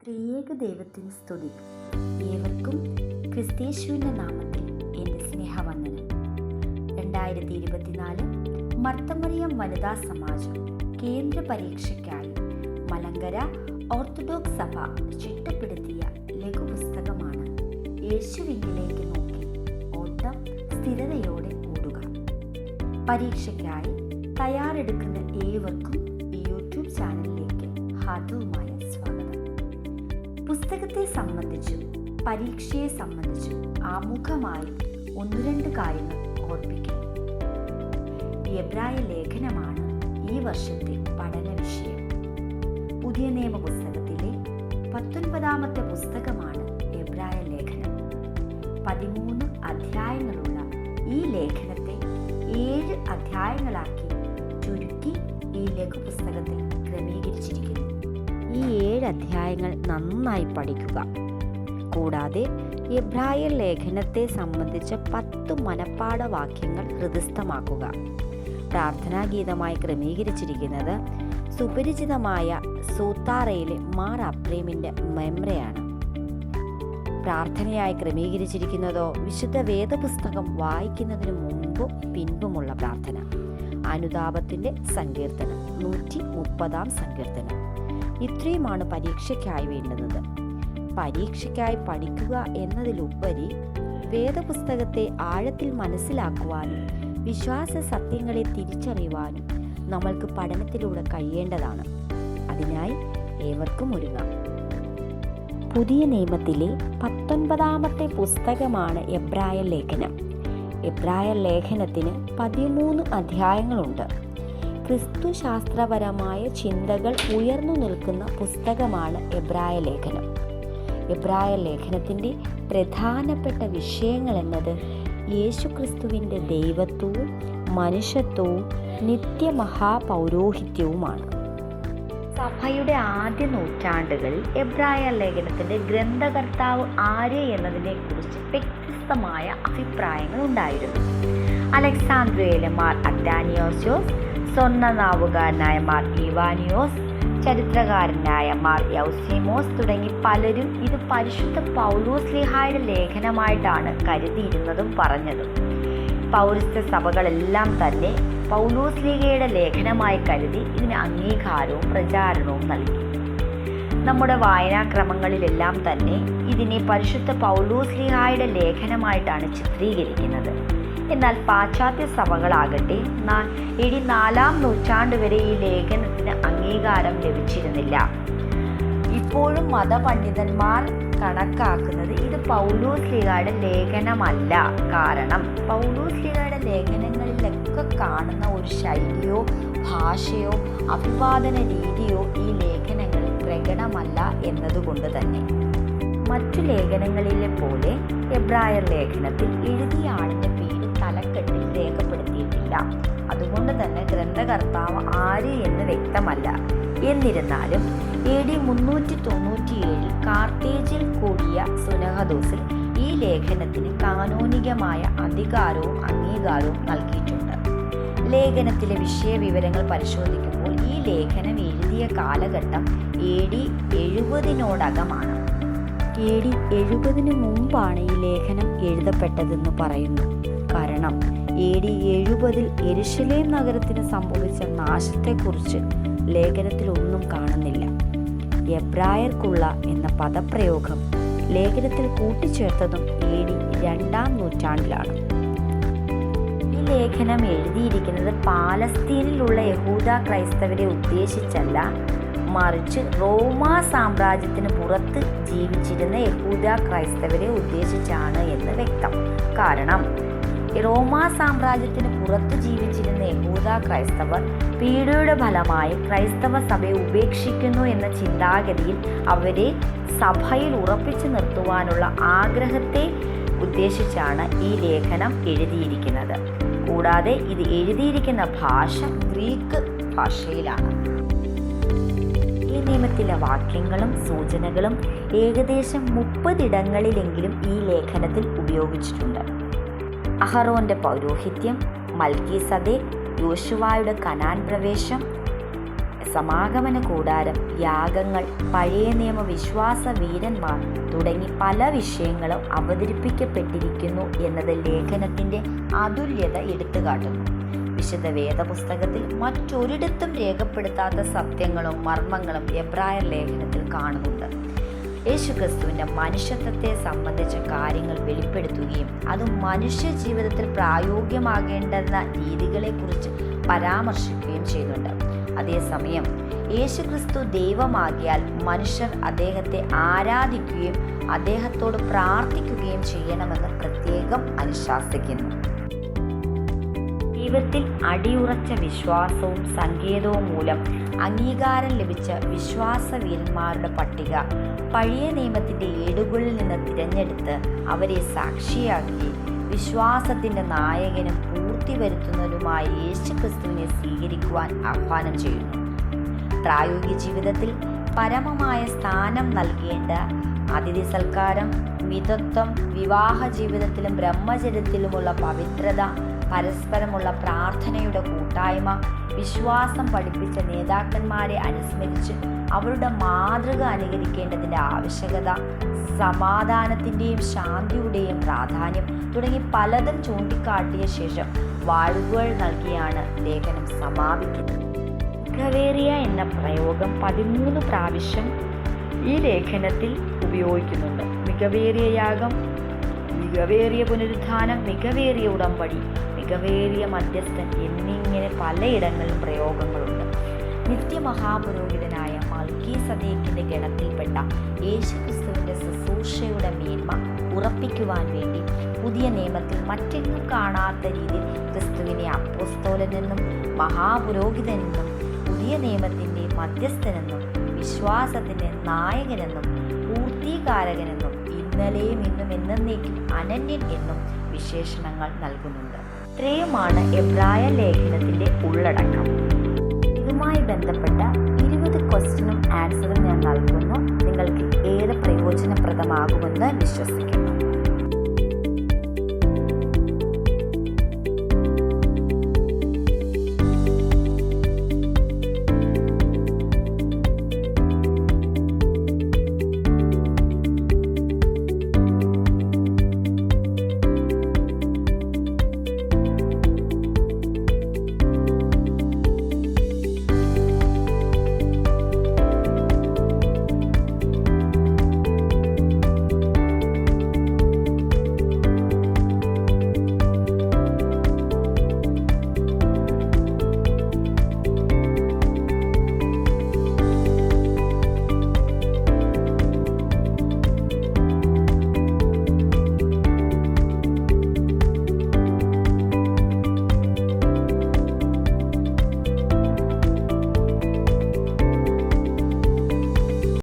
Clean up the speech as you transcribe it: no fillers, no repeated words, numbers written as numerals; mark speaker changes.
Speaker 1: ത്രിയേക ദൈവത്തിന് സ്തുതി. ഏവർക്കും ക്രിസ്തയേശുവിൻ്റെ നാമത്തിൽ എൻ്റെ സ്നേഹവന്ദനം. 2024 മർത്തമറിയം വനിതാ സമാജം കേന്ദ്ര പരീക്ഷയ്ക്കായി മലങ്കര ഓർത്തഡോക്സ് സഭ ചിട്ടപ്പെടുത്തിയ ലഘുപുസ്തകമാണ് യേശുവിങ്കിലേക്ക് നോക്കി ഓട്ടം സ്ഥിരതയോടെ ഓടുക. പരീക്ഷയ്ക്കായി തയ്യാറെടുക്കുന്ന ഏവർക്കും ഈ യൂട്യൂബ് ചാനലിലേക്ക് ഹാർദവുമായ സ്വാഗതം. പുസ്തകത്തെ സംബന്ധിച്ചും പരീക്ഷയെ സംബന്ധിച്ചും ആമുഖമായി 1-2 കാര്യങ്ങൾ ഓർപ്പിക്കും. എബ്രായ ലേഖനമാണ് ഈ വർഷത്തെ പഠന വിഷയം. പുതിയ നിയമ പുസ്തകത്തിലെ 19ാമത്തെ പുസ്തകമാണ് എബ്രായ ലേഖനം. 13 അധ്യായങ്ങളുള്ള ഈ ലേഖനത്തെ 7 അധ്യായങ്ങളാക്കി ചുരുക്കി ഈ ലഘുപുസ്തകത്തിൽ ക്രമീകരിച്ചിരിക്കുന്നു. ഈ 7 അധ്യായങ്ങൾ നന്നായി പഠിക്കുക. കൂടാതെ എബ്രായ ലേഖനത്തെ സംബന്ധിച്ച 10 മനഃപ്പാഠ വാക്യങ്ങൾ ഹൃദിസ്ഥമാക്കുക. പ്രാർത്ഥനാഗീതമായി ക്രമീകരിച്ചിരിക്കുന്നത് സുപരിചിതമായ സൂത്താറയിലെ മാർ അപ്രേമിൻ്റെ മെമ്രയാണ്. പ്രാർത്ഥനയായി ക്രമീകരിച്ചിരിക്കുന്നതോ വിശുദ്ധ വേദപുസ്തകം വായിക്കുന്നതിന് മുമ്പും പിൻപുമുള്ള പ്രാർത്ഥന. അനുതാപത്തിൻ്റെ സങ്കീർത്തനം 130-ാം സങ്കീർത്തനം. ഇത്രയുമാണ് പരീക്ഷയ്ക്കായി വേണ്ടുന്നത്. പരീക്ഷയ്ക്കായി പഠിക്കുക എന്നതിലുപരി വേദപുസ്തകത്തെ ആഴത്തിൽ മനസ്സിലാക്കുവാനും വിശ്വാസ സത്യങ്ങളെ തിരിച്ചറിയുവാനും നമ്മൾക്ക് പഠനത്തിലൂടെ കഴിയേണ്ടതാണ്. അതിനായി ഏവർക്കും ഒരുങ്ങാം. പുതിയ നിയമത്തിലെ 19ാമത്തെ പുസ്തകമാണ് എബ്രായ ലേഖനം. എബ്രായ ലേഖനത്തിന് 13 അധ്യായങ്ങളുണ്ട്. ക്രിസ്തുശാസ്ത്രപരമായ ചിന്തകൾ ഉയർന്നു നിൽക്കുന്ന പുസ്തകമാണ് എബ്രായ ലേഖനം. എബ്രായ ലേഖനത്തിൻ്റെ പ്രധാനപ്പെട്ട വിഷയങ്ങൾ എന്നത് യേശുക്രിസ്തുവിൻ്റെ ദൈവത്വവും മനുഷ്യത്വവും നിത്യമഹാപൗരോഹിത്യവുമാണ്. സഭയുടെ ആദ്യ നൂറ്റാണ്ടുകളിൽ എബ്രായ ലേഖനത്തിൻ്റെ ഗ്രന്ഥകർത്താവ് ആര് എന്നതിനെക്കുറിച്ച് വ്യത്യസ്തമായ അഭിപ്രായങ്ങൾ ഉണ്ടായിരുന്നു. അലക്സാന്ദ്രിയയിലെ മാർ അറ്റാനിയോസിയോസ്, സ്വർണ്ണനാവുകാരനായ മാർ ഇവാനിയോസ്, ചരിത്രകാരനായ മാർ യൗസീമോസ് തുടങ്ങി പലരും ഇത് പരിശുദ്ധ പൗലോസ്ലീഹായുടെ ലേഖനമായിട്ടാണ് കരുതിയിരുന്നതും പറഞ്ഞതും. പൗരസ്ത്യ സഭകളെല്ലാം തന്നെ പൗലോസ്ലീഹയുടെ ലേഖനമായി കരുതി ഇതിന് അംഗീകാരവും പ്രചാരണവും നൽകി. നമ്മുടെ വായനാക്രമങ്ങളിലെല്ലാം തന്നെ ഇതിനെ പരിശുദ്ധ പൗലോസ്ലീഹായുടെ ലേഖനമായിട്ടാണ് ചിത്രീകരിക്കുന്നത്. എന്നാൽ പാശ്ചാത്യ സഭകളാകട്ടെ AD 4-ാം നൂറ്റാണ്ട് വരെ ഈ ലേഖനത്തിന് അംഗീകാരം ലഭിച്ചിരുന്നില്ല. ഇപ്പോഴും മതപണ്ഡിതന്മാർ കണക്കാക്കുന്നത് ഇത് പൗലോസ്ലീഹയുടെ ലേഖനമല്ല. കാരണം പൗലോസ്ലീഹയുടെ ലേഖനങ്ങളിലൊക്കെ കാണുന്ന ഒരു ശൈലിയോ ഭാഷയോ അഭിവാദന രീതിയോ ഈ ലേഖനങ്ങളിൽ പ്രകടമല്ല എന്നതുകൊണ്ട് തന്നെ മറ്റു ലേഖനങ്ങളിലെ പോലെ എബ്രായ ലേഖനത്തിൽ എഴുതിയ ആളിൻ്റെ പേര് തലക്കെട്ടിൽ രേഖപ്പെടുത്തിയിട്ടില്ല. അതുകൊണ്ട് തന്നെ ഗ്രന്ഥകർത്താവ് ആര് എന്ന് വ്യക്തമല്ല. എന്നിരുന്നാലും AD 397 കാർത്തേജിൽ കൂടിയ സുനഹദോസിൽ ഈ ലേഖനത്തിന് കാനോനികമായ അധികാരവും അംഗീകാരവും നൽകിയിട്ടുണ്ട്. ലേഖനത്തിലെ വിഷയവിവരങ്ങൾ പരിശോധിക്കുമ്പോൾ ഈ ലേഖനം എഴുതിയ കാലഘട്ടം AD 70-നോടകമാണ്. AD 70-ന് മുമ്പാണ് ഈ ലേഖനം എഴുതപ്പെട്ടതെന്ന് പറയുന്നു. കാരണം AD 70-ൽ യെരുശലേം നഗരത്തിന് സംഭവിച്ച നാശത്തെക്കുറിച്ച് ലേഖനത്തിലൊന്നും കാണുന്നില്ല. എബ്രായർക്കുള്ള എന്ന പദപ്രയോഗം ലേഖനത്തിൽ കൂട്ടിച്ചേർത്തതും AD 2-ാം നൂറ്റാണ്ടിലാണ്. ഈ ലേഖനം എഴുതിയിരിക്കുന്നത് പാലസ്തീനിലുള്ള യഹൂദ ക്രൈസ്തവരെ ഉദ്ദേശിച്ചല്ല, മറിച്ച് റോമാ സാമ്രാജ്യത്തിന് പുറത്ത് ജീവിച്ചിരുന്ന യഹൂദ ക്രൈസ്തവരെ ഉദ്ദേശിച്ചാണ് എന്ന് വ്യക്തം. കാരണം റോമാ സാമ്രാജ്യത്തിന് പുറത്ത് ജീവിച്ചിരുന്ന യഹൂദ ക്രൈസ്തവർ പീഡയുടെ ഫലമായി ക്രൈസ്തവ സഭയെ ഉപേക്ഷിക്കുന്നു എന്ന ചിന്താഗതിയിൽ അവരെ സഭയിൽ ഉറപ്പിച്ചു നിർത്തുവാനുള്ള ആഗ്രഹത്തെ ഉദ്ദേശിച്ചാണ് ഈ ലേഖനം എഴുതിയിരിക്കുന്നത്. കൂടാതെ ഇത് എഴുതിയിരിക്കുന്ന ഭാഷ ഗ്രീക്ക് ഭാഷയിലാണ്. ഈ നിയമത്തിലെ വാക്യങ്ങളും സൂചനകളും ഏകദേശം 30 ഇടങ്ങളിലെങ്കിലും ഈ ലേഖനത്തിൽ ഉപയോഗിച്ചിട്ടുണ്ട്. അഹറോന്റെ പൗരോഹിത്യം, മൽക്കീസദേക്ക്, യോശുവായുടെ കനാൻ പ്രവേശം, സമാഗമന കൂടാരം, യാഗങ്ങൾ, പഴയ നിയമ വിശ്വാസ വീരന്മാർ തുടങ്ങി പല വിഷയങ്ങളും അവതരിപ്പിക്കപ്പെട്ടിരിക്കുന്നു എന്നത് ലേഖനത്തിൻ്റെ അതുല്യത എടുത്തുകാട്ടുന്നു. വിശുദ്ധ വേദപുസ്തകത്തിൽ മറ്റൊരിടത്തും രേഖപ്പെടുത്താത്ത സത്യങ്ങളും മർമ്മങ്ങളും എബ്രായർ ലേഖനത്തിൽ കാണുന്നുണ്ട്. യേശുക്രിസ്തുവിൻ്റെ മനുഷ്യത്വത്തെ സംബന്ധിച്ച കാര്യങ്ങൾ വെളിപ്പെടുത്തുകയും അത് മനുഷ്യ ജീവിതത്തിൽ പ്രായോഗികമാകേണ്ടുന്ന രീതികളെക്കുറിച്ച് പരാമർശിക്കുകയും ചെയ്യുന്നുണ്ട്. അതേസമയം യേശുക്രിസ്തു ദൈവമാകിയാൽ മനുഷ്യർ അദ്ദേഹത്തെ ആരാധിക്കുകയും അദ്ദേഹത്തോട് പ്രാർത്ഥിക്കുകയും ചെയ്യണമെന്ന് പ്രത്യേകം അനുശാസിക്കുന്നു. ദൈവത്തിൽ അടിയുറച്ച വിശ്വാസവും സങ്കേതവും മൂലം അംഗീകാരം ലഭിച്ച വിശ്വാസവീരന്മാരുടെ പട്ടിക പഴയ നിയമത്തിൻ്റെ ഏടുകളിൽ നിന്ന് തിരഞ്ഞെടുത്ത് അവരെ സാക്ഷിയാക്കി വിശ്വാസത്തിൻ്റെ നായകനും പൂർത്തി വരുത്തുന്നതുമായ യേശുക്രിസ്തുവിനെ സ്വീകരിക്കുവാൻ ആഹ്വാനം ചെയ്യുന്നു. പ്രായോഗിക ജീവിതത്തിൽ പരമമായ സ്ഥാനം നൽകേണ്ട അതിഥി സൽക്കാരം, മിതത്വം, വിവാഹ ജീവിതത്തിലും ബ്രഹ്മചര്യത്തിലുമുള്ള പവിത്രത, പരസ്പരമുള്ള പ്രാർത്ഥനയുടെ കൂട്ടായ്മ, വിശ്വാസം പഠിപ്പിച്ച നേതാക്കന്മാരെ അനുസ്മരിച്ച് അവരുടെ മാതൃക അനുകരിക്കേണ്ടതിൻ്റെ ആവശ്യകത, സമാധാനത്തിൻ്റെയും ശാന്തിയുടെയും പ്രാധാന്യം തുടങ്ങി പലതും ചൂണ്ടിക്കാട്ടിയ ശേഷം വാഴ്വുകൾ നൽകിയാണ് ലേഖനം സമാപിക്കുന്നത്. മികവേറിയ എന്ന പ്രയോഗം 13 പ്രാവശ്യം ഈ ലേഖനത്തിൽ ഉപയോഗിക്കുന്നുണ്ട്. മികവേറിയ യാഗം, മികവേറിയ പുനരുത്ഥാനം, മികവേറിയ ഉടമ്പടി, മികവേറിയ മധ്യസ്ഥൻ എന്നിങ്ങനെ പലയിടങ്ങളിലും പ്രയോഗങ്ങളുണ്ട്. നിത്യമഹാപുരോഹിതനായ മൽക്കീസദേക്കിൻ്റെ ഗണത്തിൽപ്പെട്ട യേശുക്രിസ്തുവിൻ്റെ ശുശ്രൂഷയുടെ മേന്മ ഉറപ്പിക്കുവാൻ വേണ്ടി പുതിയ നിയമത്തിൽ മറ്റെങ്ങും കാണാത്ത രീതിയിൽ ക്രിസ്തുവിനെ അപ്പോസ്തലനെന്നും മഹാപുരോഹിതനെന്നും പുതിയ നിയമത്തിൻ്റെ മധ്യസ്ഥനെന്നും വിശ്വാസത്തിൻ്റെ നായകനെന്നും പൂർത്തീകാരകനെന്നും ഇന്നലെയും ഇന്നും എന്നേക്കും അനന്യൻ എന്നും വിശേഷണങ്ങൾ നൽകുന്നുണ്ട്. ഇത്രയുമാണ് എബ്രായ ലേഖനത്തിൻ്റെ ഉള്ളടക്കം. ഇതുമായി ബന്ധപ്പെട്ട 20 ക്വസ്റ്റ്യനും ആൻസറും ഞാൻ നൽകുന്നു. നിങ്ങൾക്ക് ഏറെ പ്രയോജനപ്രദമാകുമെന്ന് വിശ്വസിക്കുന്നു.